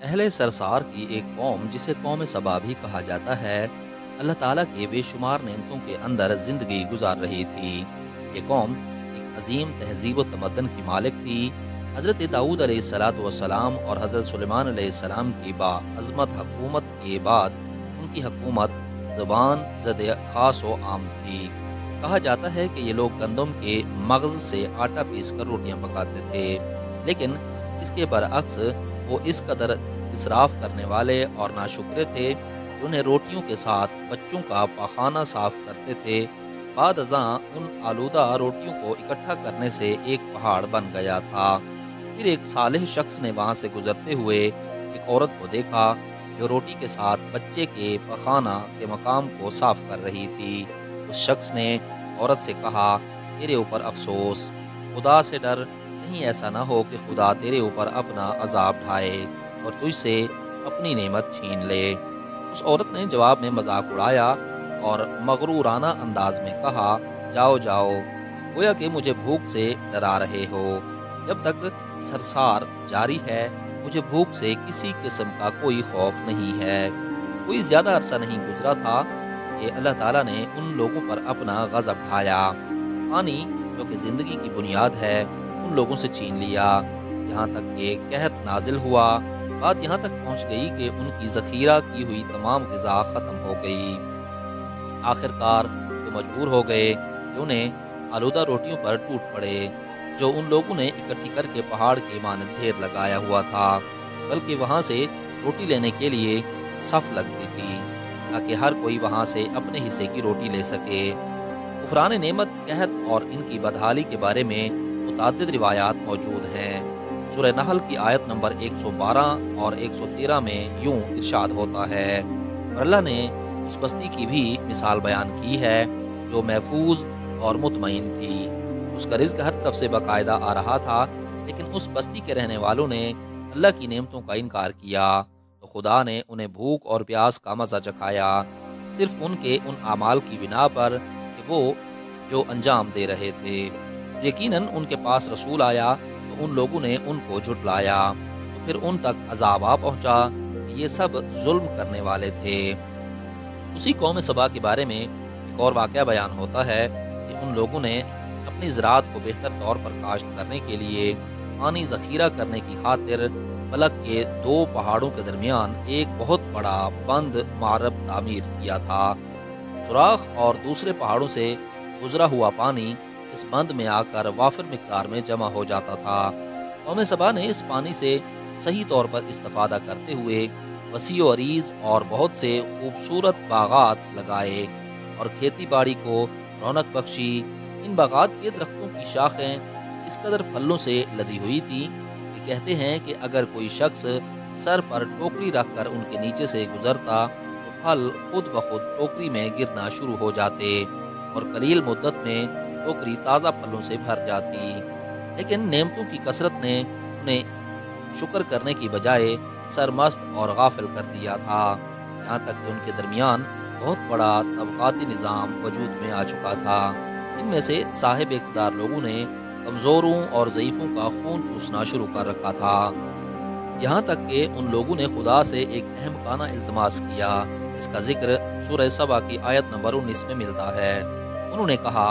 اہل سرسار کی ایک قوم جسے قوم سبا بھی کہا جاتا ہے، اللہ تعالیٰ کے بے شمار نعمتوں کے اندر زندگی گزار رہی تھی۔ یہ قوم ایک عظیم تہذیب و تمدن کی مالک تھی۔ حضرت داؤد علیہ السلام اور حضرت سلیمان علیہ السلام کی باعظمت حکومت کے بعد ان کی حکومت زبان زد خاص و عام تھی۔ کہا جاتا ہے کہ یہ لوگ گندم کے مغز سے آٹا پیس کر روٹیاں پکاتے تھے، لیکن اس کے برعکس وہ اس قدر اسراف کرنے والے اور ناشکرے تھے کہ انہیں روٹیوں کے ساتھ بچوں کا پاخانہ صاف کرتے تھے۔ بعد ازاں ان آلودہ روٹیوں کو اکٹھا کرنے سے ایک پہاڑ بن گیا تھا۔ پھر ایک صالح شخص نے وہاں سے گزرتے ہوئے ایک عورت کو دیکھا جو روٹی کے ساتھ بچے کے پخانہ کے مقام کو صاف کر رہی تھی۔ اس شخص نے عورت سے کہا، تیرے اوپر افسوس، خدا سے ڈر، کہیں ایسا نہ ہو کہ خدا تیرے اوپر اپنا عذاب ڈھائے اور تجھ سے اپنی نعمت چھین لے۔ اس عورت نے جواب میں مذاق اڑایا اور مغرورانہ انداز میں کہا، جاؤ جاؤ، گویا کہ مجھے بھوک سے ڈرا رہے ہو۔ جب تک سرسار جاری ہے مجھے بھوک سے کسی قسم کا کوئی خوف نہیں ہے۔ کوئی زیادہ عرصہ نہیں گزرا تھا کہ اللہ تعالیٰ نے ان لوگوں پر اپنا غضب ڈھایا۔ پانی جو کہ زندگی کی بنیاد ہے ان لوگوں سے چھین لیا، یہاں تک کہ قحط نازل ہوا۔ بات یہاں تک پہنچ گئی کہ ان کی ذخیرہ کی ہوئی تمام غذا ختم ہو گئی۔ آخر کار وہ مجبور ہو گئے کہ انہیں آلودہ روٹیوں پر ٹوٹ پڑے جو ان لوگوں نے اکٹھی کر کے پہاڑ کے مانند ڈھیر لگایا ہوا تھا، بلکہ وہاں سے روٹی لینے کے لیے صف لگتی تھی تاکہ ہر کوئی وہاں سے اپنے حصے کی روٹی لے سکے۔ کفران نعمت، قحط اور ان کی بدحالی کے بارے میں متعدد روایات موجود ہیں۔ سورہ نحل کی آیت نمبر 112 اور 113 میں یوں ارشاد ہوتا ہے، اور اللہ نے اس بستی کی بھی مثال بیان کی ہے جو محفوظ اور مطمئن تھی۔ اس کا رزق ہر طرف سے باقاعدہ آ رہا تھا، لیکن اس بستی کے رہنے والوں نے اللہ کی نعمتوں کا انکار کیا تو خدا نے انہیں بھوک اور پیاس کا مزہ چکھایا، صرف ان کے ان اعمال کی بنا پر کہ وہ جو انجام دے رہے تھے۔ یقیناً ان کے پاس رسول آیا تو ان لوگوں نے ان کو جھٹلایا، تو پھر ان تک عذاب آ پہنچا کہ یہ سب ظلم کرنے والے تھے۔ اسی قوم سبا کے بارے میں ایک اور واقعہ بیان ہوتا ہے کہ ان لوگوں نے اپنی زراعت کو بہتر طور پر کاشت کرنے کے لیے پانی ذخیرہ کرنے کی خاطر فلک کے دو پہاڑوں کے درمیان ایک بہت بڑا بند معرب تعمیر کیا تھا۔ سوراخ اور دوسرے پہاڑوں سے گزرا ہوا پانی اس بند میں آ کر وافر مقدار میں جمع ہو جاتا تھا۔ قوم سبا نے اس پانی سے صحیح طور پر استفادہ کرتے ہوئے وسیع و عریض اور بہت سے خوبصورت باغات لگائے اور کھیتی باڑی کو رونق بخشی۔ ان باغات کے درختوں کی شاخیں اس قدر پھلوں سے لدی ہوئی تھی کہ کہتے ہیں کہ اگر کوئی شخص سر پر ٹوکری رکھ کر ان کے نیچے سے گزرتا تو پھل خود بخود ٹوکری میں گرنا شروع ہو جاتے اور قلیل مدت میں ٹوکری تازہ پھلوں سے بھر جاتی۔ لیکن نعمتوں کی کثرت نے انہیں شکر کرنے کی بجائے سرمست اور غافل کر دیا تھا، یہاں تک کہ ان کے درمیان بہت بڑا طبقاتی نظام وجود میں آ چکا تھا۔ ان میں سے صاحب اقتدار لوگوں نے کمزوروں اور ضعیفوں کا خون چوسنا شروع کر رکھا تھا، یہاں تک کہ ان لوگوں نے خدا سے ایک احمقانہ التماس کیا۔ اس کا ذکر سورہ سبا کی آیت نمبر 19 میں ملتا ہے۔ انہوں نے کہا،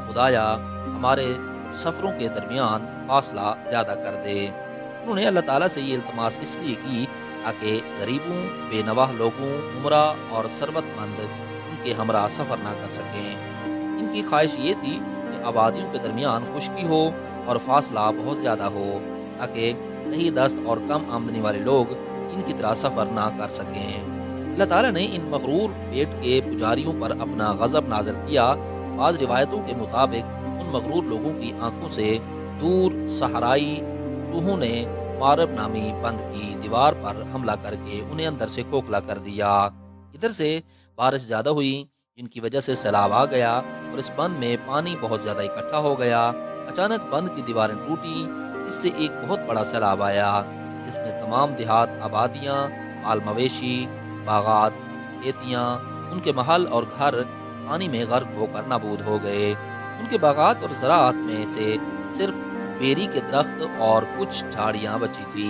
خدایا ہمارے سفروں کے درمیان فاصلہ زیادہ کر دے۔ انہوں نے اللہ تعالیٰ سے یہ التماس اس لیے کی تاکہ غریبوں، بے نواح لوگوں، عمرہ اور ثروت مند ان کے ہمراہ سفر نہ کر سکیں۔ ان کی خواہش یہ تھی کہ آبادیوں کے درمیان خشکی ہو اور فاصلہ بہت زیادہ ہو تاکہ تہی دست اور کم آمدنی والے لوگ ان کی طرح سفر نہ کر سکیں۔ اللہ تعالیٰ نے ان مغرور پیٹ کے پجاریوں پر اپنا غضب نازل کیا۔ بعض روایتوں کے مطابق ان مغرور لوگوں کی آنکھوں سے دور صحرائی چوہوں نے معرب نامی بند کی دیوار پر حملہ کر کے انہیں اندر سے کھوکھلا کر دیا۔ ادھر سے بارش زیادہ ہوئی جن کی وجہ سے سیلاب آ گیا اور اس بند میں پانی بہت زیادہ اکٹھا ہو گیا۔ اچانک بند کی دیواریں ٹوٹی، اس سے ایک بہت بڑا سیلاب آیا جس میں تمام دیہات، آبادیاں، مال مویشی، باغات، کھیتیاں، ان کے محل اور گھر پانی میں غرق ہو کر نابود ہو گئے۔ ان کے باغات اور زراعت میں سے صرف بیری کے درخت اور کچھ جھاڑیاں بچی تھی۔